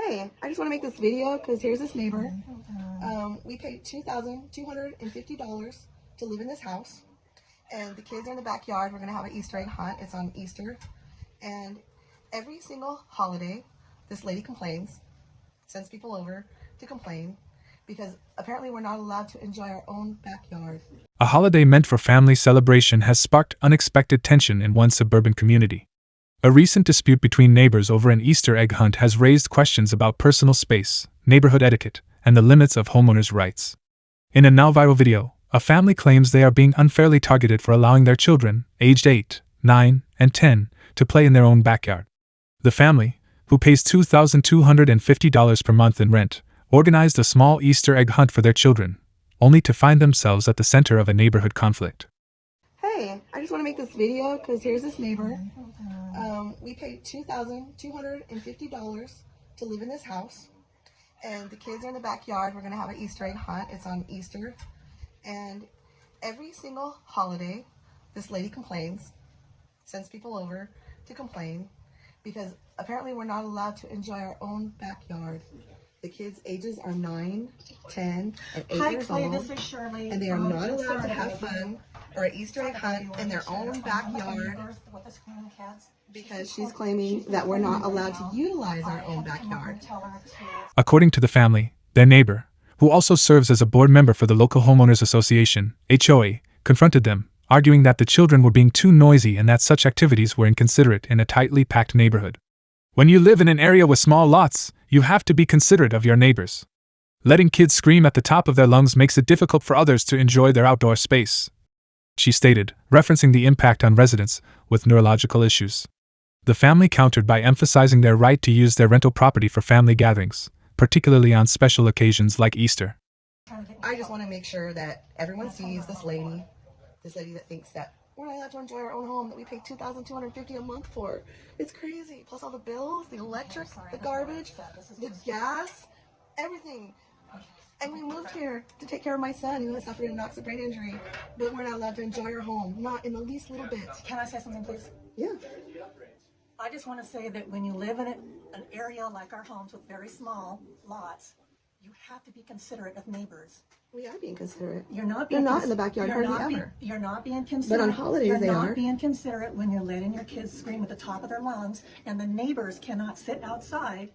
Hey, I just want to make this video because here's this neighbor. We paid $2,250 to live in this house, and the kids are in the backyard. We're going to have an Easter egg hunt. It's on Easter, and every single holiday, this lady complains, sends people over to complain, because apparently we're not allowed to enjoy our own backyard. A holiday meant for family celebration has sparked unexpected tension in one suburban community. A recent dispute between neighbors over an Easter egg hunt has raised questions about personal space, neighborhood etiquette, and the limits of homeowners' rights. In a now viral video, a family claims they are being unfairly targeted for allowing their children, aged 8, 9, and 10, to play in their own backyard. The family, who pays $2,250 per month in rent, organized a small Easter egg hunt for their children, only to find themselves at the center of a neighborhood conflict. Hey, I just want to make this video because here's this neighbor. We paid $2,250 to live in this house, and the kids are in the backyard. We're going to have an Easter egg hunt. It's on Easter, and every single holiday, this lady complains, sends people over to complain, because apparently we're not allowed to enjoy our own backyard. The kids' ages are 9, 10, and 8 years old, this is Shirley, and they are not allowed to have fun or an Easter egg hunt in their own backyard, because she's claiming that we're not allowed to utilize our own backyard. According to the family, their neighbor, who also serves as a board member for the local homeowners association, HOA, confronted them, arguing that the children were being too noisy and that such activities were inconsiderate in a tightly packed neighborhood. When you live in an area with small lots, you have to be considerate of your neighbors. Letting kids scream at the top of their lungs makes it difficult for others to enjoy their outdoor space, she stated, referencing the impact on residents with neurological issues. The family countered by emphasizing their right to use their rental property for family gatherings, particularly on special occasions like Easter. I just want to make sure that everyone sees this lady that thinks that we're not allowed to enjoy our own home that we pay $2,250 a month for. It's crazy. Plus all the bills, the electric, the garbage, the gas, everything. And we moved here to take care of my son who has suffered a noxious brain injury, but we're not allowed to enjoy our home, not in the least little bit. Can I say something, please? Yeah. I just want to say that when you live in an area like our homes with very small lots, you have to be considerate of neighbors. We are being considerate. You're not in the backyard hardly ever. You're not being considerate. But on holidays they are. You're not being considerate when you're letting your kids scream at the top of their lungs, and the neighbors cannot sit outside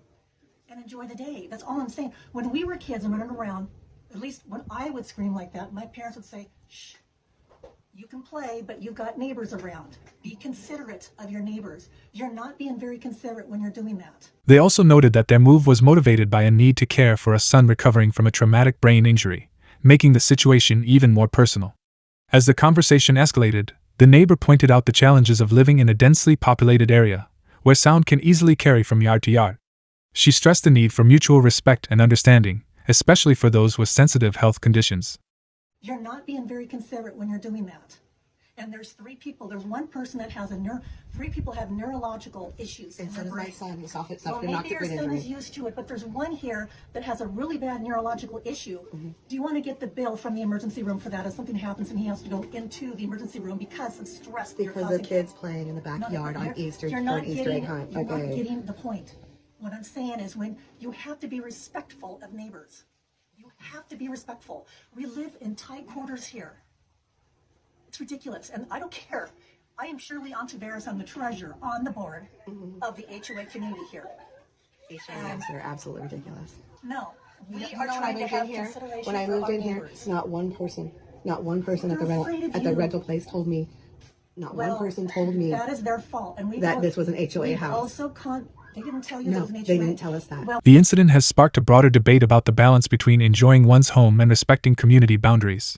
and enjoy the day. That's all I'm saying. When we were kids and running around, at least when I would scream like that, my parents would say, "Shh, you can play, but you've got neighbors around. Be considerate of your neighbors." You're not being very considerate when you're doing that. They also noted that their move was motivated by a need to care for a son recovering from a traumatic brain injury, making the situation even more personal. As the conversation escalated, the neighbor pointed out the challenges of living in a densely populated area, where sound can easily carry from yard to yard. She stressed the need for mutual respect and understanding, especially for those with sensitive health conditions. You're not being very considerate when you're doing that. And there's 3 people. There's one person that has 3 people have neurological issues. And so does my son who suffered a maybe noxious your brain son injury. is used to it, but there's one here that has a really bad neurological issue. Mm-hmm. Do you want to get the bill from the emergency room for that if something happens and he has to go into the emergency room because of stress that you're Because causing? the kids playing in the backyard on Easter for an Easter egg hunt. You're not Okay. getting the point. What I'm saying is when you have to be respectful of neighbors. You have to be respectful. We live in tight quarters here. It's ridiculous, and I don't care. I am Shirley Ontiveros. I'm the treasurer on the board of the HOA community here. HOAs are absolutely ridiculous. No, we You are know trying to have when consideration I for moved our in here, neighbors. not one person at They're afraid of the you. rental place told me, one person told me that is their fault, and that this was an HOA house. Also, they didn't tell you No, that was an HOA. they didn't tell us that. Well, The incident has sparked a broader debate about the balance between enjoying one's home and respecting community boundaries.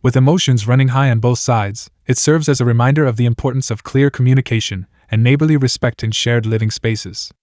With emotions running high on both sides, it serves as a reminder of the importance of clear communication and neighborly respect in shared living spaces.